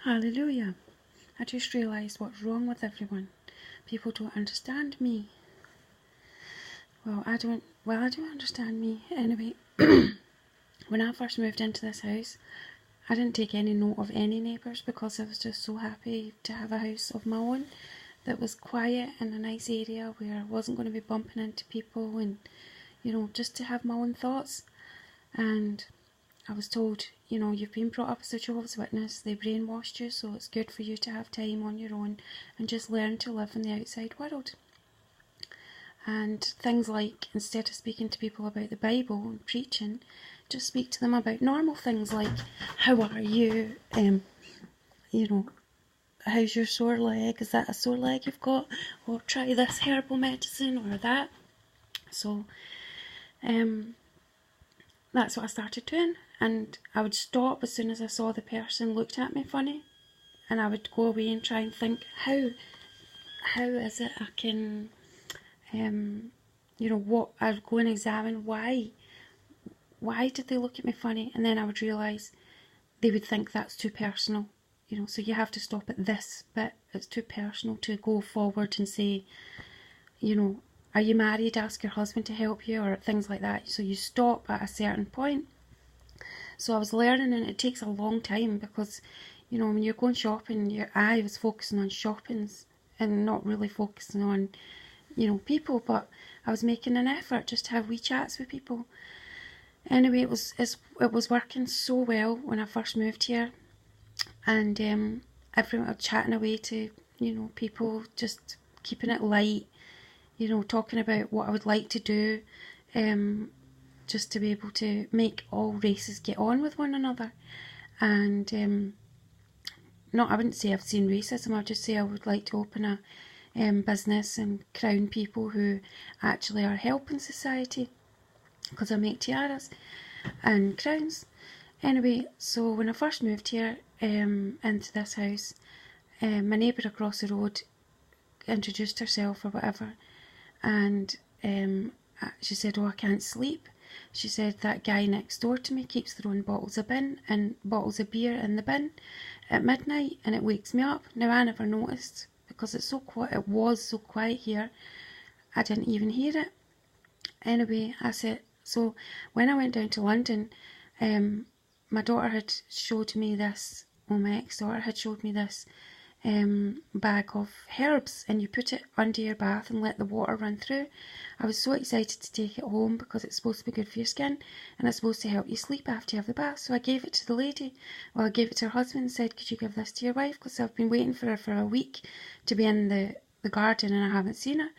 Hallelujah. I just realised what's wrong with everyone. People don't understand me. I don't understand me. Anyway, when I first moved into this house, I didn't take any note of any neighbours because I was just so happy to have a house of my own that was quiet in a nice area where I wasn't going to be bumping into people and, just to have my own thoughts. And I was told, you've been brought up as a Jehovah's Witness, they brainwashed you, so it's good for you to have time on your own and just learn to live in the outside world. And things like, instead of speaking to people about the Bible and preaching, just speak to them about normal things like, how are you, how's your sore leg, is that a sore leg you've got, or try this herbal medicine or that. So that's what I started doing, and I would stop as soon as I saw the person looked at me funny, and I would go away and try and think, how is it I can, what, I would go and examine why did they look at me funny, and then I would realise they would think that's too personal, so you have to stop at this bit, it's too personal to go forward and say, are you married, ask your husband to help you, or things like that. So you stop at a certain point. So I was learning, and it takes a long time because, when you're going shopping, your eye was focusing on shoppings and not really focusing on, people, but I was making an effort just to have wee chats with people. Anyway, it was working so well when I first moved here, and everyone was chatting away to, people, just keeping it light, talking about what I would like to do, just to be able to make all races get on with one another. And I wouldn't say I've seen racism, I'd just say I would like to open a business and crown people who actually are helping society, because I make tiaras and crowns. Anyway, so when I first moved here into this house, my neighbour across the road introduced herself or whatever, and she said, I can't sleep. She said, that guy next door to me keeps throwing bottles of beer in the bin at midnight, and it wakes me up. Now, I never noticed because it's so quiet. It was so quiet here, I didn't even hear it. Anyway, I said, so when I went down to London, my daughter had showed me this, my ex-daughter had showed me this bag of herbs, and you put it under your bath and let the water run through. I was so excited to take it home because it's supposed to be good for your skin and it's supposed to help you sleep after you have the bath. So I gave it to the lady. I gave it to her husband and said, could you give this to your wife, because I've been waiting for her for a week to be in the garden and I haven't seen her.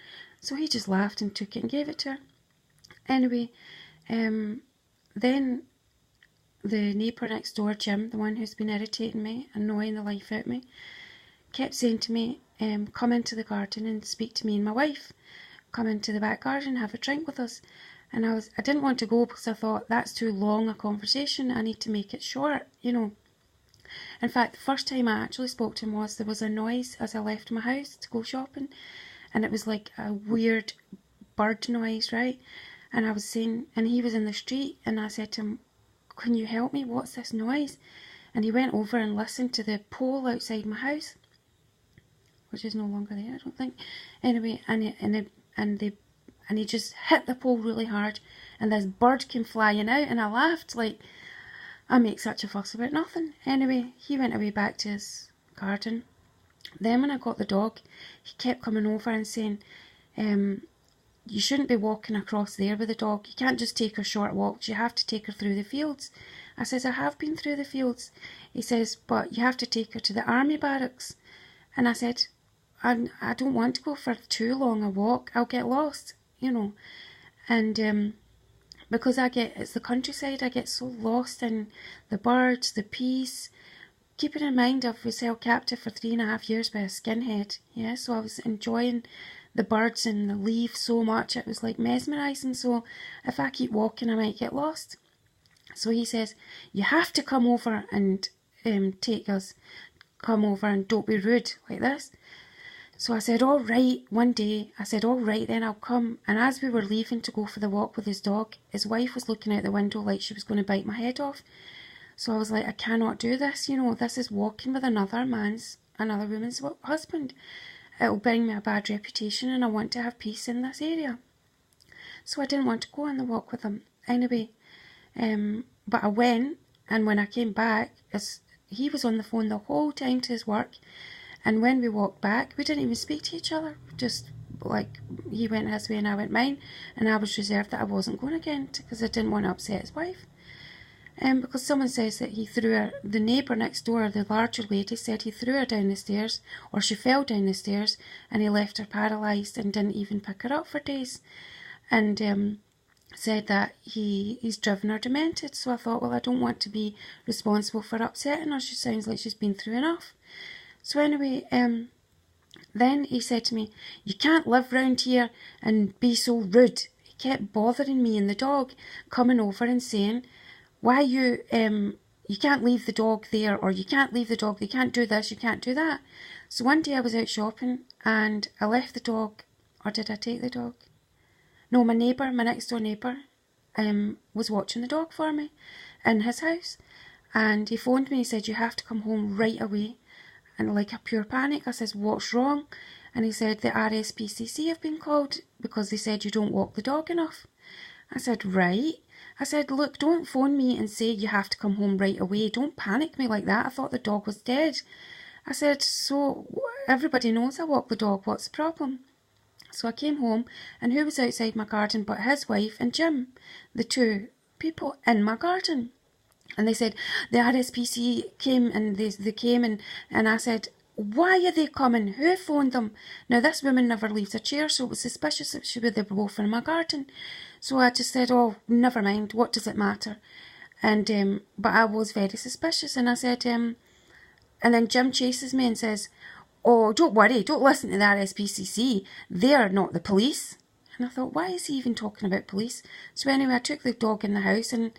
So he just laughed and took it and gave it to her. Anyway, then the neighbour next door, Jim, the one who's been irritating me, annoying the life out of me, kept saying to me, come into the garden and speak to me and my wife. Come into the back garden, have a drink with us. And I didn't want to go because I thought, that's too long a conversation, I need to make it short, In fact, the first time I actually spoke to him there was a noise as I left my house to go shopping, and it was like a weird bird noise, right? And I was saying, and he was in the street, and I said to him, can you help me, what's this noise? And he went over and listened to the pole outside my house, which is no longer there, I don't think. Anyway, and he just hit the pole really hard, and this bird came flying out, and I laughed like, I make such a fuss about nothing. Anyway, he went away back to his garden. Then when I got the dog, he kept coming over and saying, you shouldn't be walking across there with the dog. You can't just take her short walks. You have to take her through the fields. I says, I have been through the fields. He says, but you have to take her to the army barracks. And I said, I don't want to go for too long a walk. I'll get lost, And because it's the countryside, I get so lost in the birds, the peace. Keeping in mind, I was held captive for 3.5 years by a skinhead. Yeah, so I was enjoying the birds and the leaves so much, it was like mesmerising. So if I keep walking, I might get lost. So he says, you have to come over and come over and don't be rude like this. So I said, all right, one day, I said, all right, then I'll come. And as we were leaving to go for the walk with his dog, his wife was looking out the window like she was going to bite my head off. So I was like, I cannot do this, you know, this is walking with another woman's husband. It'll bring me a bad reputation, and I want to have peace in this area. So I didn't want to go on the walk with him anyway. But I went, and when I came back, he was on the phone the whole time to his work. And when we walked back, we didn't even speak to each other. Just like he went his way and I went mine. And I was reserved that I wasn't going again because I didn't want to upset his wife. Because someone says that he threw her, the neighbour next door, the larger lady, said he threw her down the stairs, or she fell down the stairs, and he left her paralysed and didn't even pick her up for days. And said that he's driven her demented. So I thought, well, I don't want to be responsible for upsetting her. She sounds like she's been through enough. So anyway, then he said to me, you can't live round here and be so rude. He kept bothering me and the dog, coming over and saying, why you can't leave the dog there, or you can't leave the dog, you can't do this, you can't do that. So one day I was out shopping and I left the dog, or did I take the dog? No, my next door neighbour, was watching the dog for me in his house. And he phoned me, he said, you have to come home right away. And like a pure panic, I says, what's wrong? And he said, the RSPCC have been called because they said you don't walk the dog enough. I said, right. I said, look, don't phone me and say you have to come home right away. Don't panic me like that. I thought the dog was dead. I said, so everybody knows I walk the dog. What's the problem? So I came home, and who was outside my garden but his wife and Jim, the two people in my garden. And they said, the RSPC came, and they came, and I said, why are they coming? Who phoned them? Now, this woman never leaves her chair, so it was suspicious that they were both in my garden. So I just said, oh, never mind, what does it matter? And but I was very suspicious, and I said, and then Jim chases me and says, oh, don't worry, don't listen to the RSPCC, they're not the police. And I thought, why is he even talking about police? So anyway, I took the dog in the house, and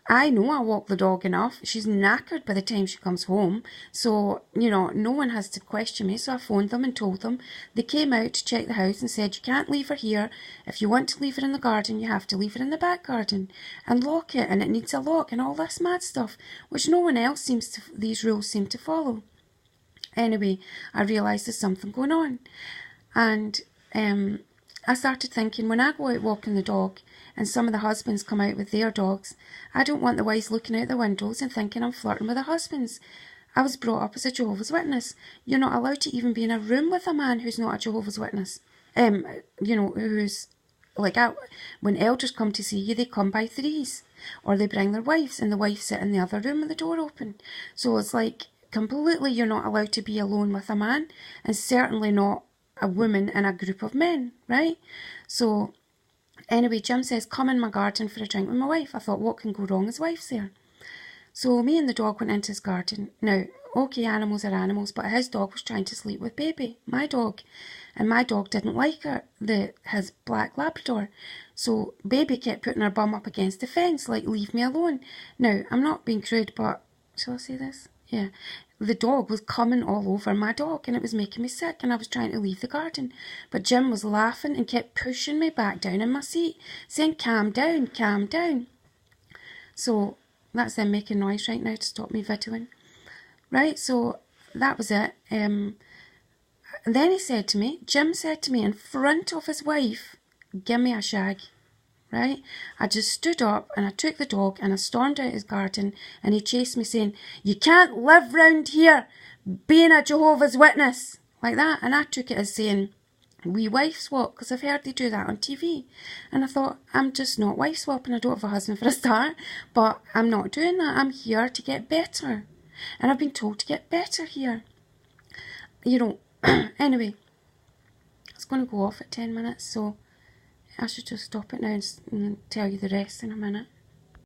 I know I walk the dog enough. She's knackered by the time she comes home. So, you know, no one has to question me. So I phoned them and told them. They came out to check the house and said, you can't leave her here. If you want to leave her in the garden, you have to leave her in the back garden and lock it. And it needs a lock and all this mad stuff, which no one else these rules seem to follow. Anyway, I realised there's something going on. And I started thinking, when I go out walking the dog and some of the husbands come out with their dogs, I don't want the wives looking out the windows and thinking I'm flirting with the husbands. I was brought up as a Jehovah's Witness. You're not allowed to even be in a room with a man who's not a Jehovah's Witness. You know, who's like, when elders come to see you, they come by threes. Or they bring their wives, and the wives sit in the other room with the door open. So it's like, completely you're not allowed to be alone with a man, and certainly not a woman in a group of men, right? So anyway, Jim says, come in my garden for a drink with my wife. I thought, what can go wrong? His wife's there. So me and the dog went into his garden. Now, okay, animals are animals, but his dog was trying to sleep with Baby, my dog. And my dog didn't like her, his black Labrador. So Baby kept putting her bum up against the fence, like, leave me alone. Now, I'm not being crude, but, shall I say this? Yeah. The dog was coming all over my dog, and it was making me sick, and I was trying to leave the garden. But Jim was laughing and kept pushing me back down in my seat, saying, calm down, calm down. So that's them making noise right now to stop me videoing. Right, so that was it. And then he said to me, Jim said to me in front of his wife, give me a shag. Right, I just stood up and I took the dog and I stormed out his garden, and he chased me saying, you can't live round here being a Jehovah's Witness, like that. And I took it as saying, we wife swap, because I've heard they do that on TV. And I thought, I'm just not wife swapping. I don't have a husband for a start, but I'm not doing that. I'm here to get better, and I've been told to get better here, you know. Anyway, it's going to go off at 10 minutes, so I should just stop it now and tell you the rest in a minute.